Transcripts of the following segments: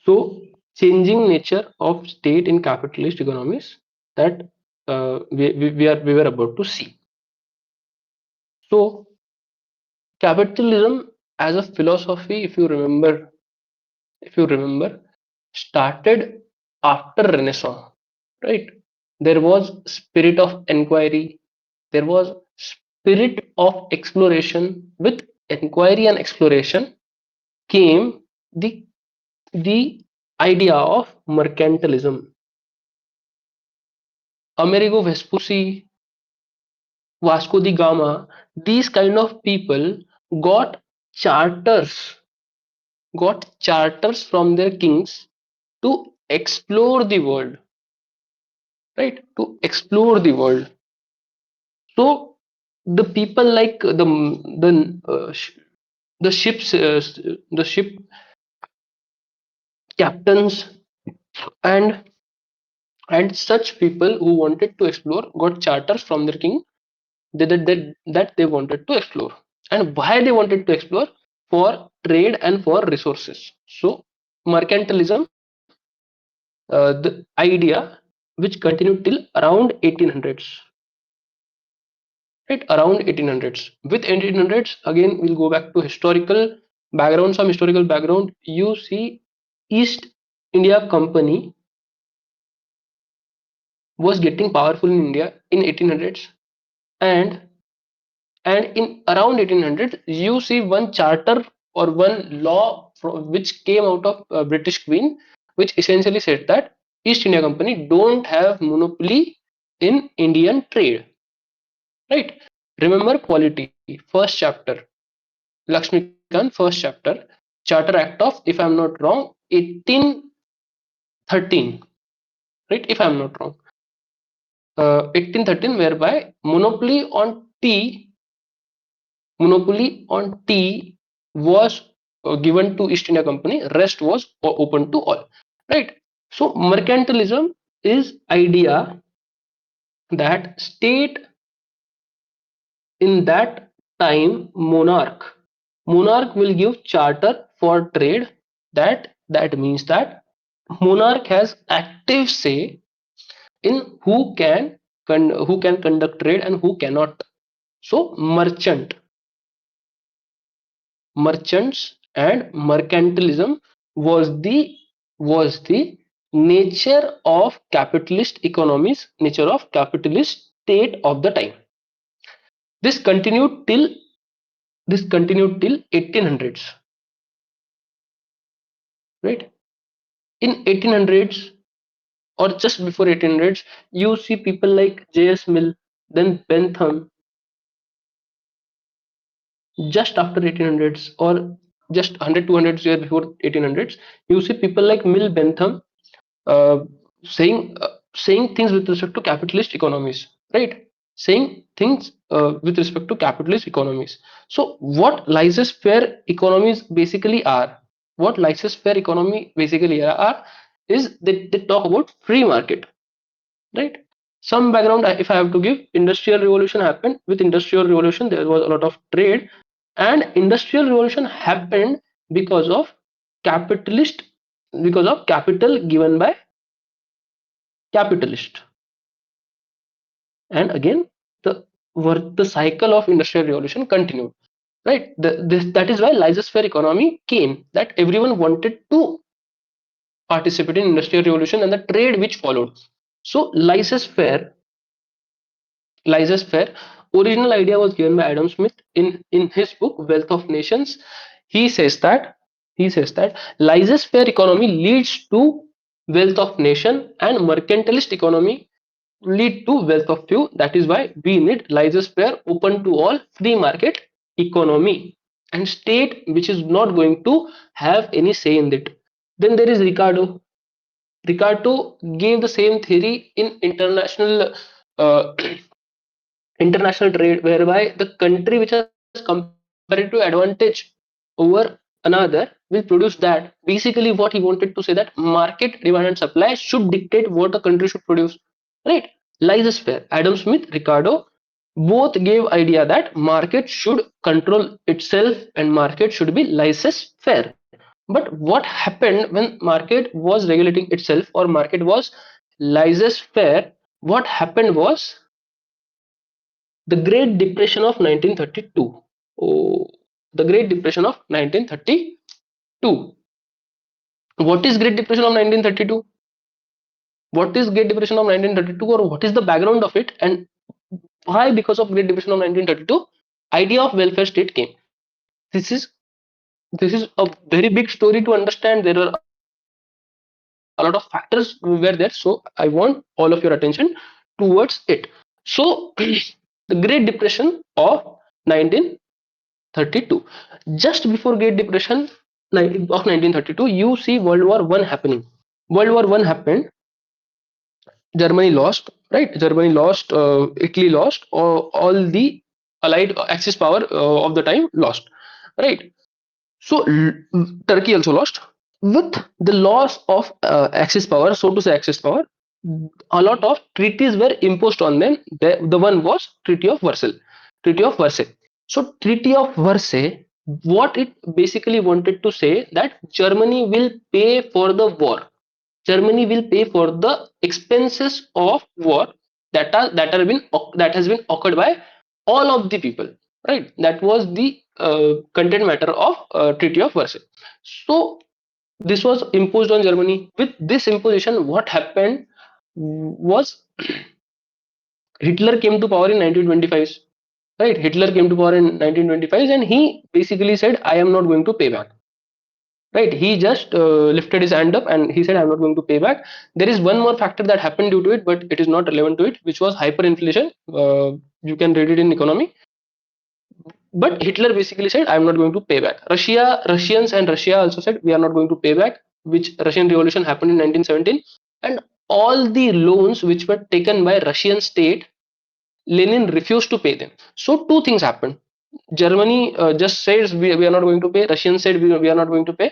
So changing nature of state in capitalist economies that we were about to see. So capitalism as a philosophy, if you remember, started after Renaissance, right? There was spirit of inquiry, there was spirit of exploration. With inquiry and exploration came the idea of mercantilism. Amerigo Vespucci, Vasco da Gama, these kind of people got charters, got charters from their kings to explore the world, right? To explore the world. So the people like the ships, the ship captains and such people who wanted to explore got charters from their king that they wanted to explore. And why they wanted to explore? For trade and for resources. So mercantilism, the idea which continued till around 1800s, right? Around 1800s. With 1800s, again we'll go back to historical background, some historical background. You see, East India Company was getting powerful in India in 1800s, and in around 1800 you see one charter or one law which came out of British Queen, which essentially said that East India Company don't have monopoly in Indian trade, right? Remember quality, first chapter, Lakshmikant, first chapter, Charter Act of, if I'm not wrong, 1813, right? If I'm not wrong, 1813, whereby monopoly on tea was given to East India Company, rest was open to all, right? So mercantilism is idea that state in that time monarch will give charter for trade. That means that monarch has active say in who can conduct trade and who cannot. So merchants and mercantilism was the nature of capitalist economies, nature of capitalist state of the time. This continued till 1800s, right? In 1800s or just before 1800s, you see people like J.S. Mill, then Bentham. Just after 1800s or just 100 200 years before 1800s, you see people like Mill, Bentham, uh, saying things with respect to capitalist economies, right? Saying things with respect to capitalist economies. So what laissez-faire economies basically are, what laissez-faire economy basically are, is they talk about free market, right? Some background, if I have to give, industrial revolution happened. With industrial revolution there was a lot of trade, and industrial revolution happened because of capitalist, because of capital given by capitalist. And again, the the cycle of industrial revolution continued, right? That is why laissez-faire economy came, that everyone wanted to participate in industrial revolution and the trade which followed. So laissez-faire original idea was given by Adam Smith in his book Wealth of Nations. He says that he says that laissez-faire economy leads to wealth of nation, and mercantilist economy lead to wealth of few. That is why we need laissez-faire, open to all, free market economy, and state which is not going to have any say in it. Then there is Ricardo gave the same theory in uh, international trade, whereby the country which has comparative advantage over another will produce that. Basically what he wanted to say, that market demand and supply should dictate what a country should produce, right? Laissez-faire, Adam Smith, Ricardo both gave idea that market should control itself and market should be laissez-faire. But what happened when market was regulating itself, or market was laissez faire? What happened was the Great Depression of 1932. Oh, the Great Depression of 1932. What is Great Depression of 1932? What is Great Depression of 1932, or what is the background of it, and why, because of Great Depression of 1932, idea of welfare state came? This is this is a very big story to understand. There are a lot of factors were there, so I want all of your attention towards it. So the Great Depression of 1932. Just before Great Depression of 1932, you see World War One happening. World War One happened. Germany lost, right? Germany lost. Italy lost. All the Allied Axis power of the time lost, right? So Turkey also lost. With the loss of Axis power, so to say, Axis power, a lot of treaties were imposed on them. The one was Treaty of Versailles. Treaty of Versailles. So Treaty of Versailles, what it basically wanted to say that Germany will pay for the war. Germany will pay for the expenses of war that has been occurred by all of the people. Right. That was the content matter of Treaty of Versailles. So this was imposed on Germany. With this imposition, what happened was Hitler came to power in 1925. Right. Hitler came to power in 1925, and he basically said, "I am not going to pay back." Right, he just lifted his hand up and he said, "I'm not going to pay back." There is one more factor that happened due to it, but it is not relevant to it, which was hyperinflation. You can read it in economy. But Hitler basically said, "I'm not going to pay back." Russians and Russia also said, "We are not going to pay back," which Russian Revolution happened in 1917. And all the loans which were taken by Russian state, Lenin refused to pay them. So two things happened. Germany just says, we are not going to pay. Russians said, we are not going to pay.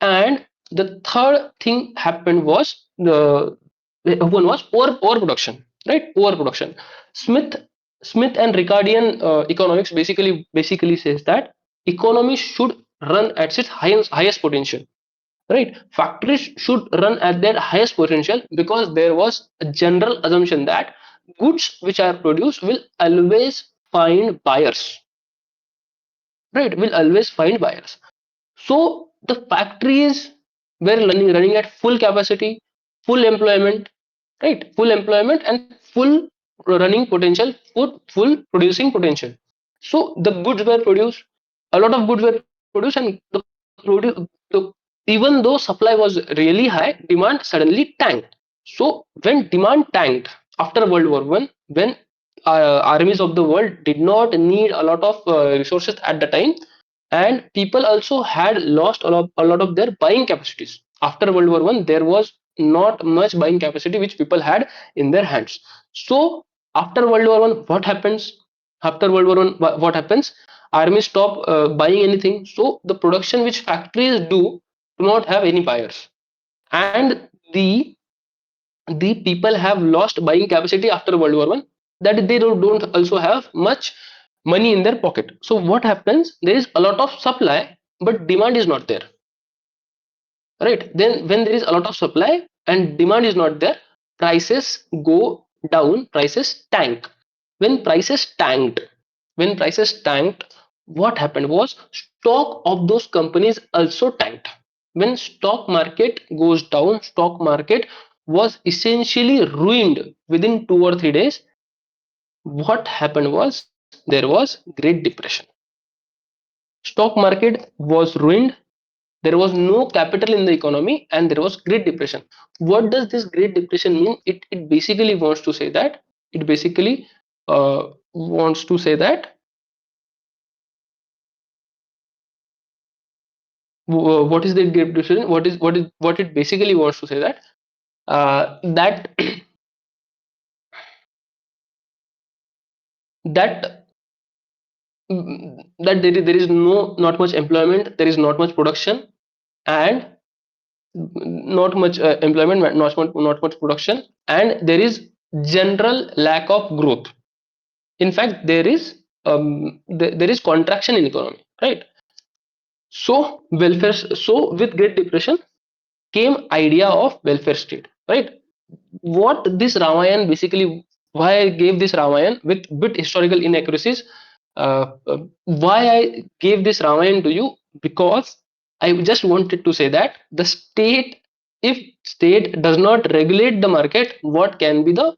And the third thing happened was the one was overproduction, right? Overproduction. Smith Smith and Ricardian economics basically says that economy should run at its highest potential, right? Factories should run at their highest potential because there was a general assumption that goods which are produced will always find buyers, right? Will always find buyers. So the factories were running at full capacity, full employment, right? Full employment and full running potential, full producing potential. So the goods were produced, a lot of goods were produced, and even though supply was really high, demand suddenly tanked. So when demand tanked after World War One, when armies of the world did not need a lot of resources at the time, and people also had lost a lot of their buying capacities after World War One. There was not much buying capacity which people had in their hands. So after World War One, what happens? After World War One, what happens? Armies stop buying anything. So the production which factories do not have any buyers, and the people have lost buying capacity after World War One. That they don't also have much money in their pocket. So what happens? There is a lot of supply, but demand is not there, right? Then when there is a lot of supply and demand is not there, prices go down, prices tank. When prices tanked, when prices tanked, what happened was stock of those companies also tanked. When stock market goes down, stock market was essentially ruined within 2 or 3 days. What happened was there was Great Depression. Stock market was ruined, there was no capital in the economy, and there was Great Depression. What does this Great Depression mean? It basically wants to say that it basically wants to say that what is the Great Depression? What it basically wants to say that that that there is not much employment, there is not much production, and not much employment, not much production, and there is general lack of growth. In fact, there is contraction in economy, right? So welfare. So with Great Depression came idea of welfare state, right? What this Ramayan basically, why I gave this Ramayan with bit historical inaccuracies, why I gave this Ramayan to you, because I just wanted to say that the state, if state does not regulate the market, what can be the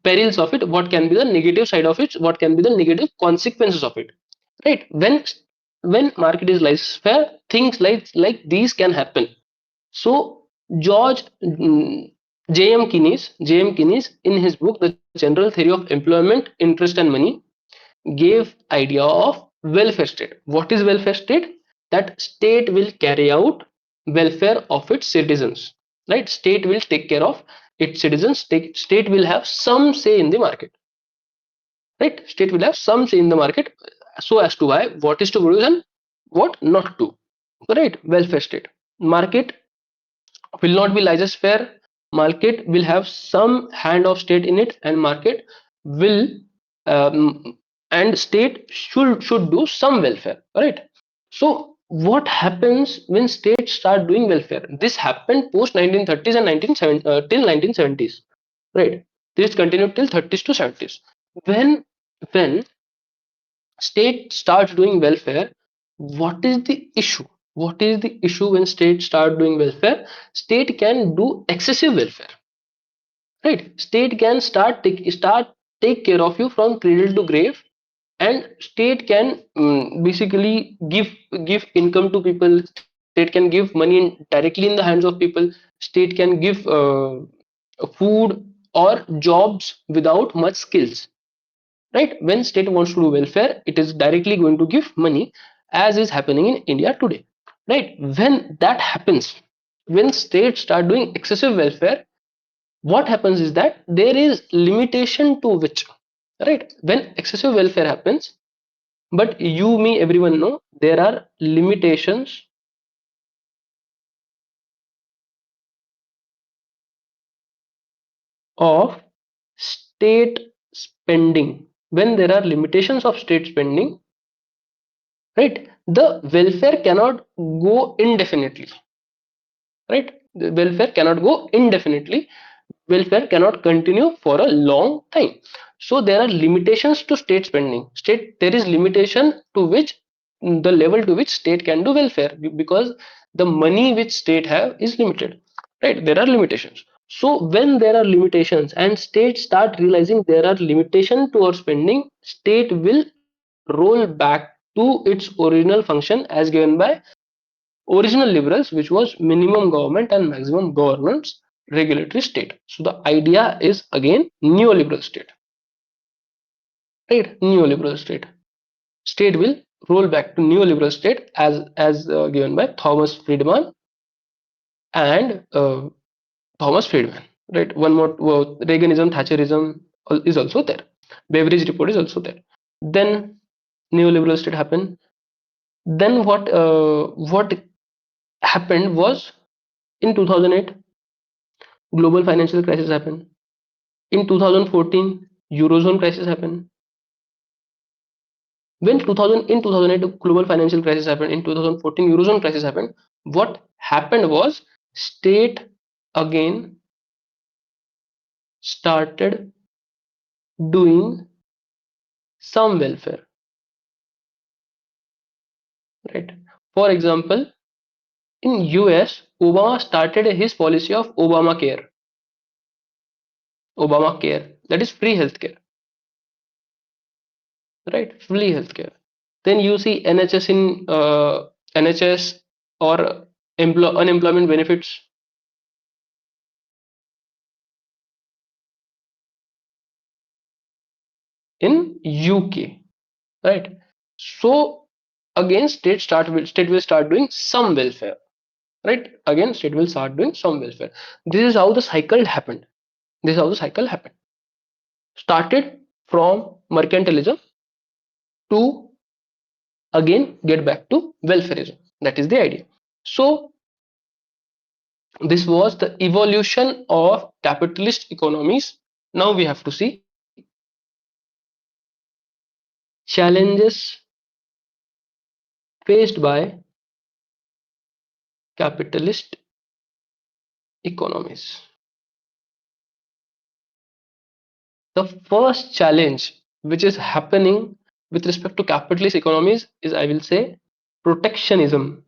perils of it, what can be the negative side of it, what can be the negative consequences of it, right? When market is laissez-faire, things like these can happen. So George J.M. Keynes, in his book The General Theory of Employment, Interest and Money, gave idea of welfare state. What is welfare state? That state will carry out welfare of its citizens. Right? State will take care of its citizens. State will have some say in the market. Right? State will have some say in the market, so as to why what is to produce and what not to. Right? Welfare state. Market will not be laissez-faire. Market will have some hand of state in it, and market will and state should do some welfare, right? So what happens when states start doing welfare? This happened post 1930s and 1970 till 1970s, right? This continued till 30s to 70s. When state starts doing welfare, what is the issue? What is the issue when state start doing welfare? State can do excessive welfare, right? State can start take care of you from cradle to grave, and state can basically give income to people. State can give money directly in the hands of people. State can give food or jobs without much skills, right? When state wants to do welfare, it is directly going to give money, as is happening in India today, right? When that happens, when states start doing excessive welfare, what happens is that there is limitation to which, right, when excessive welfare happens, but you, me, everyone know there are limitations of state spending. When there are limitations of state spending, right, the welfare cannot go indefinitely, right? The welfare cannot go indefinitely. Welfare cannot continue for a long time. So there are limitations to state spending. There is limitation to which, the level to which state can do welfare, because the money which state have is limited, right? There are limitations. So when there are limitations and states start realizing there are limitation to our spending, state will roll back to its original function as given by original liberals, which was minimum government and maximum governance regulatory state. So the idea is again neoliberal state, right? Neoliberal state. State will roll back to neoliberal state as given by and Thomas Friedman, right? One more, Reaganism, Thatcherism is also there. Beveridge report is also there. Then neoliberal state happened. Then what happened was, in 2008, global financial crisis happened. In 2014, Eurozone crisis happened. When 2000 in 2008 global financial crisis happened, in 2014 Eurozone crisis happened, what happened was state again started doing some welfare, right? For example, in US, Obama started his policy of Obamacare, that is free healthcare, right? Free healthcare. Then you see NHS in NHS or unemployment benefits in UK, right? So again, state will start doing some welfare, right? Again, state will start doing some welfare. This is how the cycle happened. This is how the cycle happened. Started from mercantilism to again get back to welfareism. That is the idea. So this was the evolution of capitalist economies. Now we have to see challenges faced by capitalist economies. The first challenge which is happening with respect to capitalist economies is, I will say, protectionism.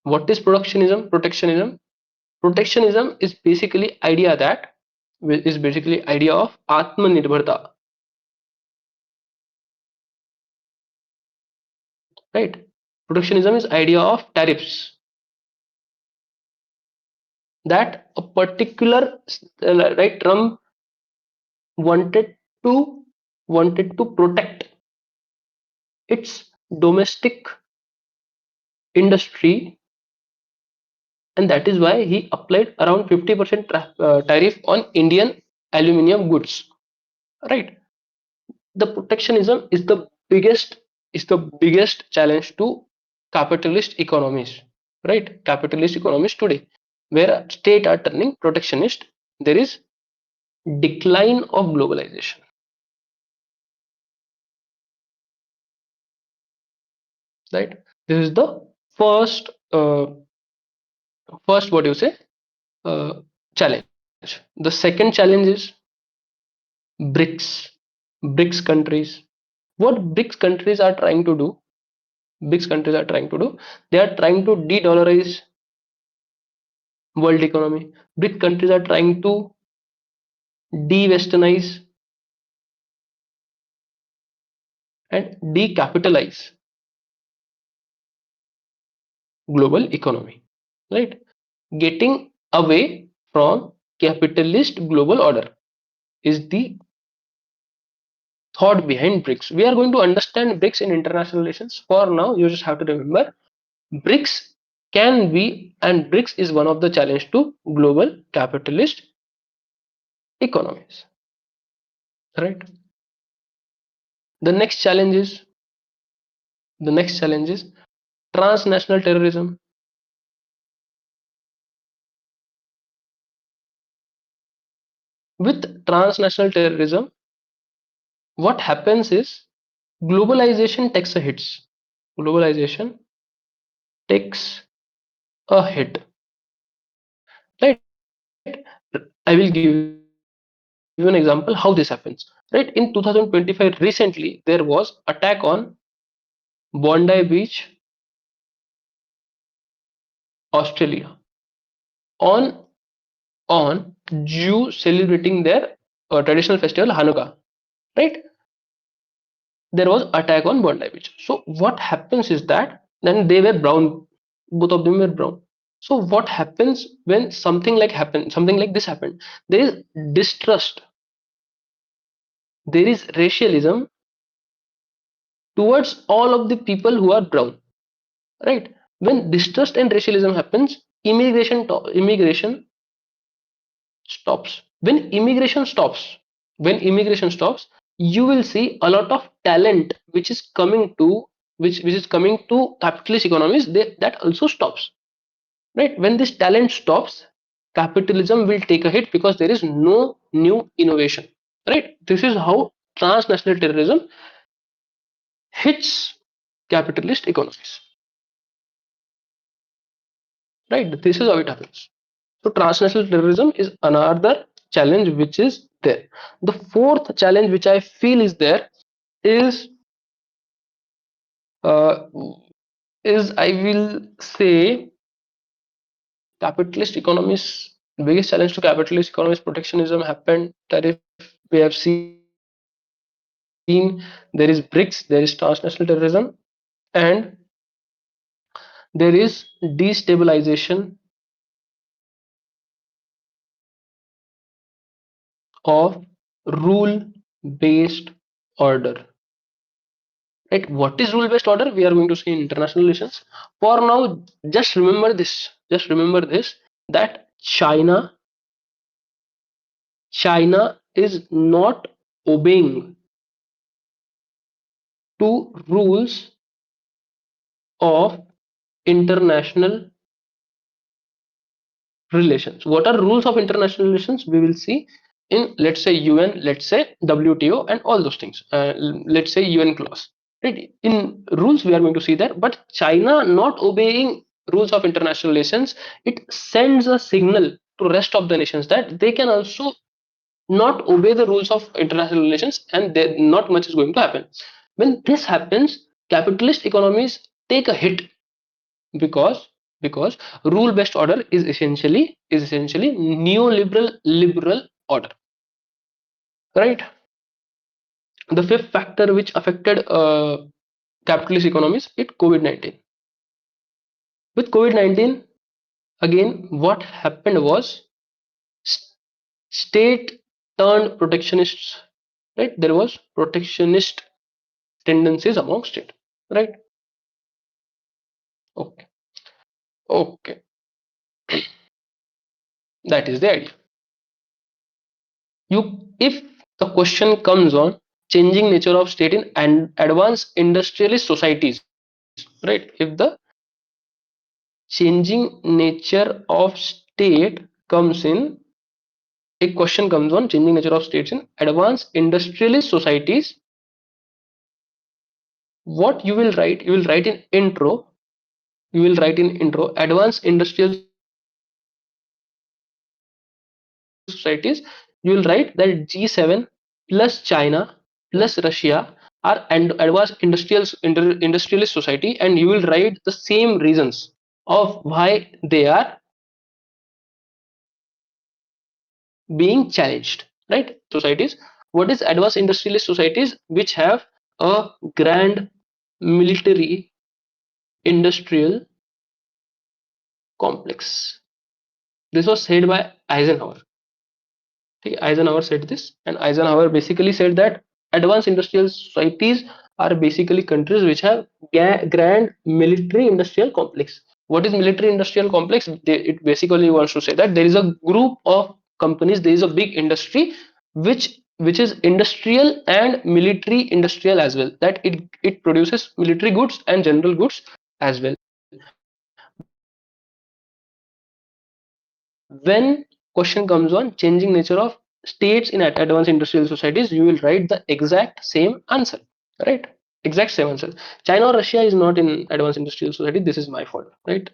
What is protectionism? Protectionism is basically idea of atmanirbharta, right? Protectionism is idea of tariffs, that a particular right, Trump wanted to protect its domestic industry, and that is why he applied around 50% tariff on Indian aluminium goods, right? The protectionism is the biggest challenge to capitalist economies, right? Capitalist economies today, where state are turning protectionist, there is decline of globalization, right? This is the first first, what do you say, uh, challenge. The second challenge is BRICS. BRICS countries. What BRICS countries are trying to do? BRICS countries are trying to do. They are trying to de-dollarize world economy. BRICS countries are trying to de-westernize and decapitalize global economy. Right? Getting away from capitalist global order is the thought behind BRICS. We are going to understand BRICS in international relations. For now, you just have to remember BRICS can be, and BRICS is one of the challenge to global capitalist economies. Right. The next challenge is the next challenge is transnational terrorism. With transnational terrorism, what happens is globalization takes a hits. Globalization takes a hit. Right. I will give you an example how this happens. Right. In 2025, recently there was attack on Bondi Beach, Australia, on Jew celebrating their traditional festival Hanukkah. Right. There was attack on Bondi Beach. So what happens is that then they were brown, both of them were brown. So what happens when something like this happened? There is distrust, there is racialism towards all of the people who are brown, right? When distrust and racialism happens, immigration stops. When immigration stops, you will see a lot of talent which is coming to capitalist economies. That also stops, right? When this talent stops, capitalism will take a hit because there is no new innovation, right? This is how transnational terrorism hits capitalist economies, right? This is how it happens. So transnational terrorism is another challenge which is there. The fourth challenge which I feel is there is uh, I will say capitalist economies. Biggest challenge to capitalist economies protectionism happened. Tariff we have seen. There is BRICS. There is transnational terrorism, and there is destabilization of rule based order. Right? What is rule based order? We are going to see in international relations. For now, just remember this. Just remember this, that China is not obeying to rules of international relations. What are rules of international relations? We will see in, let's say, UN, let's say WTO, and all those things. Let's say UN clause. right? In rules we are going to see that, but China not obeying rules of international relations, it sends a signal to rest of the nations that they can also not obey the rules of international relations, and not much is going to happen. When this happens, capitalist economies take a hit, because because rule based order is essentially neoliberal liberal order, right? The fifth factor which affected capitalist economies, it COVID-19. With COVID-19, again what happened was s- state turned protectionists, right? There was protectionist tendencies among state, right? Okay, okay, that is the idea. You, if the question comes on changing nature of state in and advanced industrialist societies, right? If the changing nature of state comes in, a question comes on changing nature of states in advanced industrialist societies, what you will write in intro, advanced industrial societies, you will write that G7 plus China plus Russia are advanced industrialist society, and you will write the same reasons of why they are being challenged, right? Societies, what is advanced industrialist societies? Which have a grand military industrial complex. This was said by Eisenhower. See, Eisenhower said this, and Eisenhower basically said that advanced industrial societies are basically countries which have grand military industrial complex. What is military industrial complex? It basically wants to say that there is a group of companies, there is a big industry which is industrial and military industrial as well. That it produces military goods and general goods as well. When question comes on changing nature of states in advanced industrial societies, you will write the exact same answer, right? Exact same answer. China or Russia is not in advanced industrial society. This is my fault, right?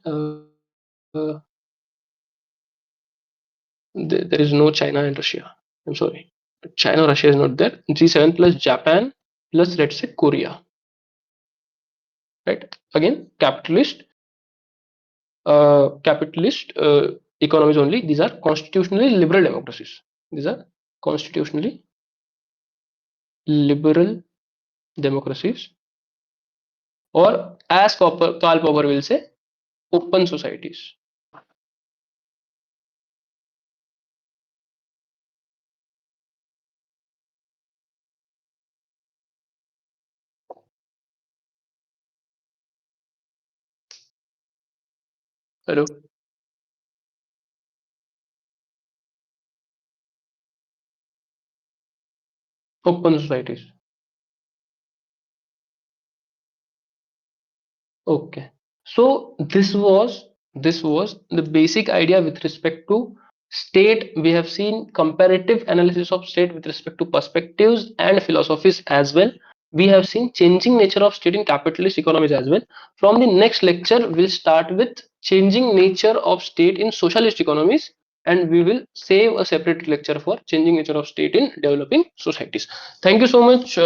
There is no China and Russia. I'm sorry. China or Russia is not there. G7 plus Japan plus let's say Korea, right? Again, capitalist economies only. These are constitutionally liberal democracies. These are constitutionally liberal democracies, or as Karl Popper will say, open societies. Hello, open societies. Okay. So this was the basic idea with respect to state. We have seen comparative analysis of state with respect to perspectives and philosophies as well. We have seen changing nature of state in capitalist economies as well. From the next lecture, we'll start with changing nature of state in socialist economies, and we will save a separate lecture for changing nature of state in developing societies. Thank you so much.